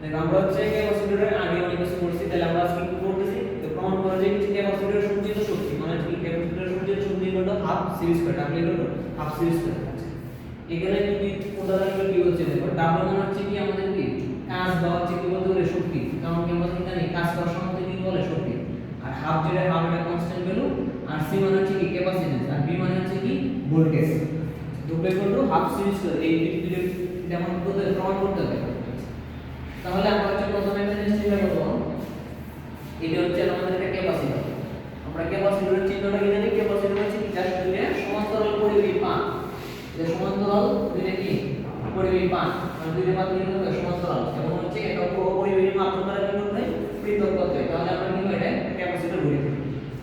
দেখো আমরা হচ্ছে ক্যাপাসিটরের আগে অনেক কিছু করছি, তাহলে আমরা আজকে কি করতেছি, তো প্রমাণ করা যায় যে ক্যাপাসিটরের সঞ্চিত শক্তি মানে কি ক্যাপাসিটরের সঞ্চিত শক্তি হলো হাফ সিভি স্কয়ার, ডাব্লিউ হলো হাফ সিভি স্কয়ার। আচ্ছা এখানে কি উদাহরণ কি হচ্ছে, দেখো ডাব্লিউ মানে হচ্ছে কি আমাদের কি কাজ বা হচ্ছে কি বলতে পারে শক্তি, কারণ কি আমরা জানি কাজ করার সময় কি বলে শক্তি, আর হাফ যেটা হাফ এটা কনস্ট্যান্ট ভ্যালু, আর সি মানে হচ্ছে কি ক্যাপাসিট্যান্স, আর বি মানে হচ্ছে কি ভোল্টেজ। দুটো equal to half CV square, এই দুটো যেমন প্রমাণ করতে হবে। তাহলে আমরা হচ্ছে প্রথমে একটা জিনিস চিন্তা করব, এটা হচ্ছে আমাদের একটা ক্যাপাসিটর। আমরা ক্যাপাসিটরের চিহ্নটা কি জানি, ক্যাপাসিটর হচ্ছে কি যার দুইটা সমান্তরাল পরিবাহী পাত, যে সমান্তরাল দুইটা কি পরিবাহী পাত, মানে দুইটা পাত কি হবে সমান্তরাল, এবং হচ্ছে এটা পরিবাহী মাধ্যম দ্বারা কি করতে হয় পৃথক করতে হয়, তাহলে আমরা কি এটা ক্যাপাসিটর বলি।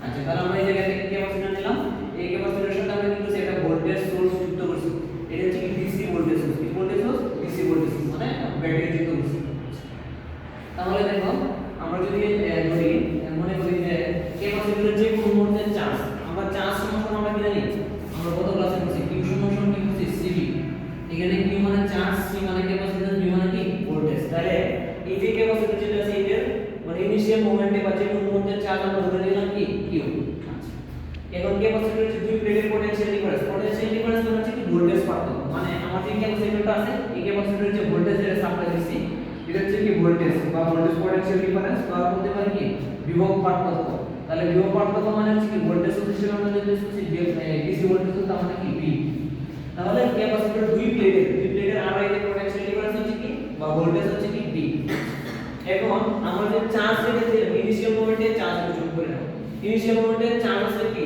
আচ্ছা তাহলে আমরা এই জায়গা থেকে ক্যাপাসিটর নিলাম, এই ক্যাপাসিটরের সাথে আমরা কি করছি একটা ভোল্টেজ সোর্স যুক্ত করছি, এটা হচ্ছে কি ডিসি ভোল্টেজ সোর্স, কি voltage source DC voltage source মানে ব্যাটারি যুক্ত করছি। তাহলে দেখো আমরা যদি ধরি মনে করি যে ক্যাপাসিটরের যে কোনো মুহূর্তে চার্জ, আমরা চার্জ সমান আমরা কি জানি, আমরা কত ক্লাসে পড়ছি q সমান কি হচ্ছে সিভি, এখানে q মানে চার্জ, c মানে ক্যাপাসিটর, v মানে কি ভোল্টেজ। তাহলে এই যে ক্যাপাসিটর যেটা আছে এর মানে ইনিশিয়াল মোমেন্টে বা যে কোনো মুহূর্তে চার্জ আমরা ধরে নিলাম কি q। আচ্ছা এখন ক্যাপাসিটরের যে দুই প্লেটের পোটেনশিয়াল ডিফারেন্স মানে হচ্ছে কি ভোল্টেজ পার্থক্য, মানে আমাদের যে ক্যাপাসিটরটা আছে এই ক্যাপাসিটরের যে ভোল্টেজ যেটা সাপ্লাই দিচ্ছি এটা হচ্ছে কি ভোল্টেজ বা ভোল্টেজ পোটেনশিয়াল ডিফারেন্স বা বলতে পারি কি বিভব পার্থক্য। তাহলে বিভব পার্থক্য মানে হচ্ছে কি ভোল্টেজ সোর্স হিসেবে আমরা যদি ডিসি ভোল্টেজ সোর্স তার মানে কি ভি। তাহলে ক্যাপাসিটর দুই প্লেটের আড়াই যে পোটেনশিয়াল ডিফারেন্স হচ্ছে কি বা ভোল্টেজ হচ্ছে কি ভি। এখন আমরা যে চার্জ রেখেছি ইনিশিয়াল মোমেন্টে চার্জ যোগ করে নাও, ইনিশিয়াল মোমেন্টে চার্জ আছে কি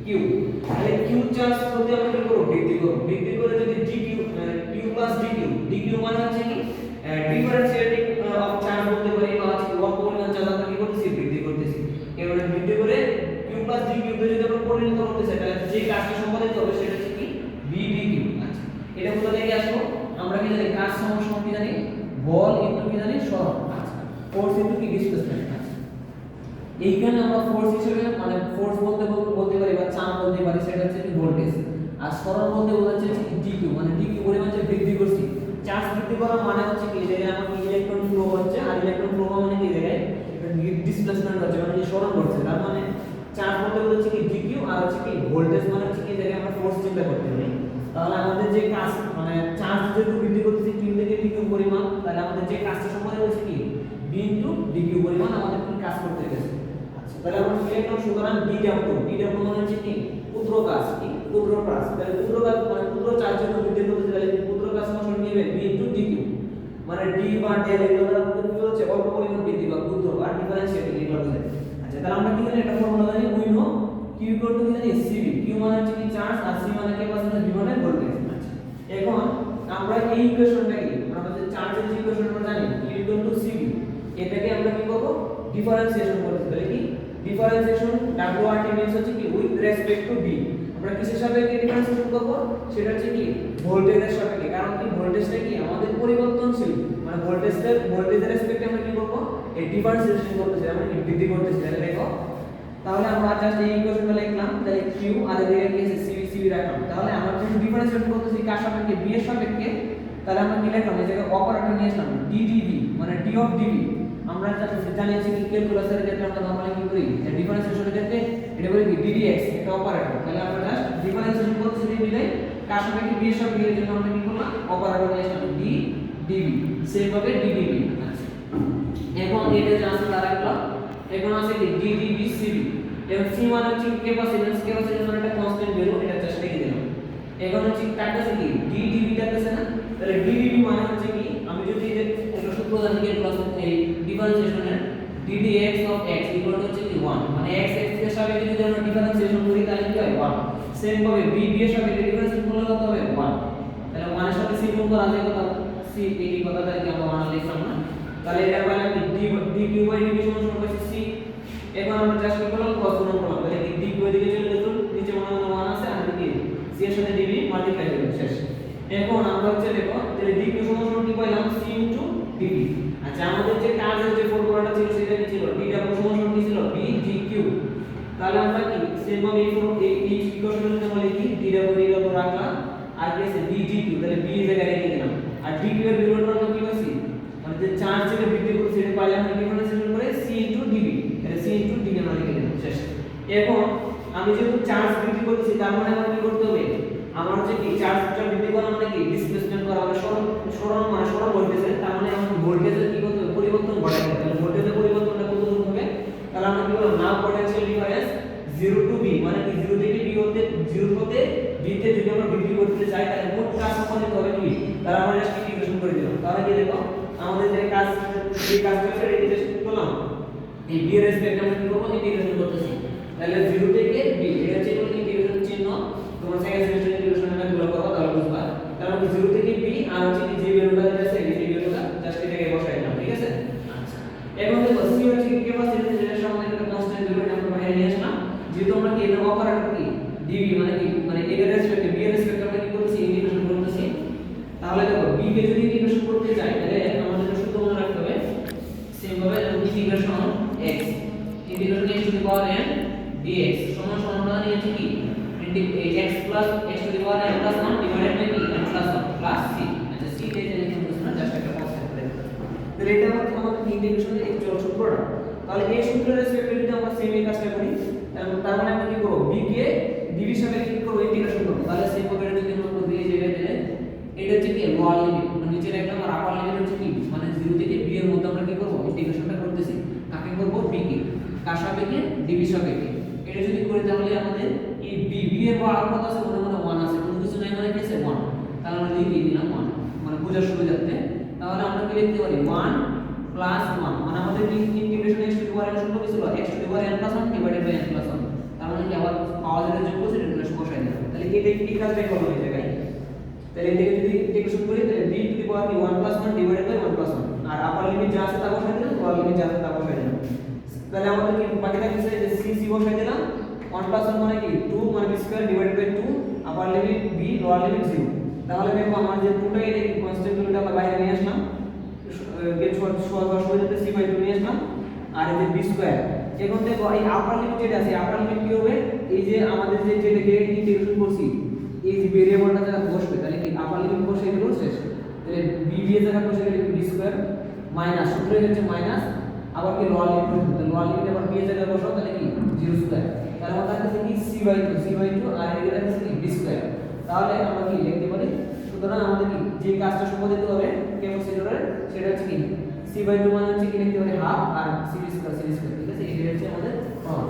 কিউ, তাহলে কিউ চার্জ করতে আমরা কি করব বৃদ্ধি করে যদি ডিকিউ কিউ প্লাস ডিকিউ মানে হচ্ছে কি ডিফারেন্সিয়েটিং অফ চার্জ বলতে পারি বা হচ্ছে ওয়ান পরিমাণ চার্জ আমরা কি করতেছি বৃদ্ধি করতেছি, এবারে বৃদ্ধি করে কিউ প্লাস ডিকিউ তে যদি আমরা পরিণত করতেছি তাহলে যে কাজটি সম্পাদিত হবে সেটা হচ্ছে কি বি ডিকিউ। আচ্ছা এটা কোথা থেকে আসলো, আমরা কি জানি কাজ সমান কি জানি বল ইনটু কি জানি সরণ, আচ্ছা ফোর্স ইনটু কি ডিসপ্লেসমেন্ট। আচ্ছা এইখানে আমরা ফোর্স হিসেবে মানে ফোর্স বলতে পারি বা চাপ বলতে পারি সেটা হচ্ছে কি ভোল্টেজ, আর সরণ বলতে বোঝাচ্ছে কি ডিকিউ, মানে ডিকিউ পরিমাণ যে বৃদ্ধি করছি, চার্জ বৃদ্ধি করা মানে হচ্ছে কি যে আমার ইলেকট্রন ফ্লো হচ্ছে, আর ইলেকট্রন ফ্লো মানে কি জায়গায় একটা ডিসপ্লেসমেন্ট হচ্ছে মানে কি সরণ করছে, তার মানে চার্জ বলতে বোঝাচ্ছে কি ডিকিউ, আর হচ্ছে কি ভোল্টেজ মানে হচ্ছে কি জায়গায় আমরা ফোর্স চিন্তা করতে পারি। তাহলে আমাদের যে কাজ মানে চার্জ যেহেতু বৃদ্ধি করতেছি কিউ থেকে ডিকিউ পরিমাণ, তাহলে আমাদের যে কাজটা সম্পাদন হচ্ছে কি বি ইনটু ডিকিউ পরিমাণ আমাদের কি কাজ করতে গেছে। আচ্ছা তাহলে আমরা ইলেকট্রন সুতরাং ডি মানে হচ্ছে কি ক্ষুদ্র কাজ, কি ক্ষুদ্র কাজ, তাহলে ক্ষুদ্র কাজ মানে ক্ষুদ্র চার্জ যখন বৃদ্ধি করতেছে তাহলে ক্ষুদ্র কাজ সমান নেবে বি ইনটু ডিকিউ, মানে ডি বা ডেল এগুলো দ্বারা কি হচ্ছে অল্প পরিমাণ বৃদ্ধি বা ক্ষুদ্র আর ডিফারেন্সিয়েটিং এগুলো বোঝায়। আচ্ছা তাহলে আমরা কি জানি একটা ফর্মুলা জানি we know q equal to কি জানি সিভি, q মানে হচ্ছে কি চার্জ আর c মানে ক্যাপাসিট্যান্স, v মানে ভোল্টেজ। আচ্ছা এখন আমরা এই ইকুয়েশনটা কি আমরা যে চার্জের যে ইকুয়েশন আমরা জানি q ইকুয়াল টু সিভি, এটাকে আমরা কি করব ডিফারেন্সিয়েশন করব, তাহলে কি ডিফারেন্সিয়েশন wrt মিন্স হচ্ছে কি উইথ রেসপেক্ট টু b, আমরা কিসের সাপেক্ষে ডিফারেন্সিয়েশন করব সেটা হচ্ছে কি ভোল্টেজের সাপেক্ষে, কারণ কি ভোল্টেজটা কি আমাদের পরিবর্তনশীল, মানে ভোল্টেজের রেসপেক্টে আমরা কি করব এই ডিফারেন্সিয়েশন করতেছি, আমরা কি বৃদ্ধি করতেছি। তাহলে দেখো তাহলে আমরা জাস্ট এই ইকুয়েশনটা লিখলাম, তাহলে q আর এদিকে কি আছে সিভি রাখলাম, তাহলে আমরা যখন ডিফারেন্সিয়েশন করতেছি কার সাপেক্ষে b এর সাপেক্ষে, তাহলে আমরা কি লিখলাম এই জায়গায় অপারেটর নিয়ে আসলাম ddb মানে d অফ dv। আমরা জানি আছে কি ক্যালকুলাসের ক্ষেত্রে আমরা নরমালি কি করি যে ডিফারেন্সিয়েশনের ক্ষেত্রে এটা বলি কি ddx এটা অপারেটর, তাহলে আমরা জাস্ট ডিফারেন্সিয়েশন করতেছি দিলে কার সাপেক্ষে b এর সাপেক্ষে এর জন্য আমরা কি করলাম অপারেটর নিয়ে আসলাম d dv, সেম ভাবে ddb। আচ্ছা এখন এটা যে আছে তার একটা এখন আছে কি ddb cv, এবং c মানে হচ্ছে ক্যাপাসিট্যান্স মানে একটা কনস্ট্যান্ট ভ্যালু, এটা জাস্ট লিখে দিলাম। এখন হচ্ছে কাটতেছে কি ddb কাটতেছে না, তাহলে ddb মানে হচ্ছে কি আমি যদি একটা সূত্র জানি ক্যালকুলাস এই ডিফারেন্সিয়েশনের ddx of x equal to হচ্ছে কি 1, মানে x এর সাপেক্ষে যদি আমরা ডিফারেন্সিয়েশন করি তাহলে কি হয় 1, সেম ভাবে b এর সাপেক্ষে ডিফারেন্সিয়েশন করলে কত হবে 1, তাহলে 1 এর সাথে c গুণ করা যায় কত c, এই কথাটা কি আমরা 1 লিখলাম না, তাহলে এটা পাইলাম কি dq বাই dv সমান সমান হচ্ছে c। এখন আমরা জাস্ট কি করলাম ক্রস গুণ করলাম, তাহলে dq এদিকে চলে গেল, নিচে মনে মনে 1 আছে আর এদিকে c এর সাথে dv মাল্টিপ্লাই হলো শেষ। এখন আমরা হচ্ছে দেখো তাহলে dq সমান সমান কি পাইলাম c ইনটু dv। আচ্ছা আমাদের যে কাজের যে ফর্মুলাটা ছিল সেটা কি ছিল dw সমান সমান কি ছিল b dq, তাহলে আমরা কি সেম ভাবে এই ইকুয়েশনের জন্য আমরা লিখি dw রাখলাম আর কি আছে b dq, তাহলে b এর জায়গায় রেখে দিলাম, আর dq এর বিভব আমরা কি পাচ্ছি মানে যে চার্জ যেটা বৃদ্ধি করছে সেটা পাইলে আমরা কি ডিফারেন্সিয়েশন করে c * dv, তাহলে c * dv আমরা লিখে দিলাম শেষ। এখন আমি যেহেতু চার্জ বৃদ্ধি করতেছি তার মানে আমার কি করতে হবে, আমার হচ্ছে কি চার্জটা বৃদ্ধি করা মানে কি ডিসপ্লেসমেন্ট করা, মানে সরণ মানে সরণ ভোল্টেজে, তার মানে আমার ভোল্টেজের কি করতে হবে, পরিবর্তন ঘটাতে হবে। তাহলে ভোল্টেজের পরিবর্তনটা কতটুকু হবে, তাহলে আমরা কি বলবো নাও পোটেনশিয়াল ডিফারেন্স 0 টু b, মানে কি 0 থেকে b হতে 0 হতে b তে যদি আমরা বৃদ্ধি করতে চাই তাহলে মোট কাজ সম্পন্ন হবে কি, তাহলে আমরা জাস্ট ইন্টিগ্রেশন করে দিলাম। তাহলে কি দেখো আমাদের যে কাজটা সেটা ইন্টিগ্রেশন করলাম, এই b এর রেসপেক্টে আমরা কি করব, ইন্টিগ্রেশন করতেছি। তাহলে 0 থেকে b এটা হচ্ছে ইন্টিগ্রেশন চিহ্ন, তোমার সেকেন্ড সেমিস্টার ইন্টিগ্রেশন এটা গুলো করবা তাহলে বুঝবা। তাহলে আমরা 0 থেকে b আর হচ্ছে যে ভ্যালুটা আছে এই ভ্যালুটা জাস্ট এটাকে বসাই দিলাম, ঠিক আছে। আচ্ছা এখন দেখো c হচ্ছে কি ক্যাপাসিট্যান্স, যেটা সামনে একটা কনস্ট্যান্ট ভ্যালু আমরা বাইরে নিয়ে আসলাম, যেহেতু আমরা কি এর অপারেটর কি dv, মানে কি মানে a এর রেসপেক্টে b এর রেসপেক্টে আমরা কি করতেছি, ইন্টিগ্রেশন করতেছি। তাহলে দেখো b কে যদি ইন্টিগ্রেশন করতে যাই তাহলে আমাদের সূত্র মনে রাখতে হবে সেম ভাবে integration x to the power n dx সমান সমান নিয়েছি কি x plus x to the power n plus 1 divided by কি n প্লাস 1 প্লাস c। আচ্ছা c তে যে লিখে দিচ্ছি না, জাস্ট একটা কনসেপ্ট করে দিলাম। তাহলে এটা হচ্ছে আমাদের ইন্টিগ্রেশনের একচুয়াল সূত্রটা। তাহলে এই সূত্রের রেসপেক্টে যদি আমরা সেম এই কাজটা করি তার মানে আমরা কি করব, b কে dv এর সাথে কি করব, ইন্টিগ্রেশন করব। তাহলে সেম ভাবে যদি আমরা করব এই জায়গাতে এটা হচ্ছে কি লোয়ার লিমিট, মানে নিচের একটা আর আপার লিমিট হচ্ছে কি, মানে 0 থেকে b এর মধ্যে আমরা কি করব, ইন্টিগ্রেশনটা করতেছি। কাকে করব, b কে, কার সাপেক্ষে, dv সাপেক্ষে। এটা যদি করি তাহলে আমাদের এই b এর পাওয়ার কত আছে, মনে মনে 1 আছে, কোনো কিছু নাই মানে কি আছে 1, তাহলে আমরা লিখে দিলাম 1, মানে বোঝার সুবিধার্থে। তাহলে আমরা কি লিখতে পারি 1 প্লাস 1, মানে আমাদের integration x to the power n কত ছিল, x to the power n plus 1 divided by n plus 1, তার মানে কি আবার পাওয়ার যেটা যোগ করছে এটা বসাই দিলাম। তাহলে এটা কি কাজটা করব এই জায়গায়, তাহলে এটাকে যদি ইন্টিগ্রেশন করি তাহলে b টু দি পাওয়ার কি 1 প্লাস 1 ডিভাইডেড বাই 1 প্লাস 1, আর আপার লিমিট যা আছে তা বসাই দিলাম, লোয়ার লিমিট যা আছে তা বসাই দিলাম। তাহলে আমাদের কি বাকি থাকছে যে c বসাই দিলাম, 1 প্লাস 1 মানে কি 2, মানে b square divided by 2, upper limit b lower limit 0। তাহলে দেখো আমার যে 2টা এটা কি কনস্ট্যান্ট ভ্যালুটা আমরা বাইরে নিয়ে আসলাম, গেট সহজে c/2 নিয়ে আসলাম, আর এই যে b স্কয়ার। এখন দেখো এই আপার লিমিট যেটা আছে, আপার লিমিট কি হবে, এই যে আমাদের যে যেটাকে ইন্টিগ্রেশন করছি এই যে ভেরিয়েবলটা যেটা বসবে, তাহলে কি আপার লিমিট বসে দিলো শেষ। তাহলে b এর জায়গা বসে গেলে b স্কয়ার মাইনাস সূত্র হচ্ছে মাইনাস, আবার কি লোয়ার লিমিট বসবে, তাহলে লোয়ার লিমিট আবার b এর জায়গা বসাও, তাহলে কি 0 স্কয়ার। তাহলে আমাদের কাছে কি c/2 আর এর কাছে কি b স্কয়ার। তাহলে আমরা কি লিখতে পারি, সুতরাং আমাদের কি যে কাজটা সম্পাদিত হবে ক্যাপাসিটরের সেটা হচ্ছে কি c/2 মানে হচ্ছে কি লিখতে পারি হাফ, আর c স্কয়ার, ঠিক আছে, এটা হচ্ছে আমাদের প্রমাণ।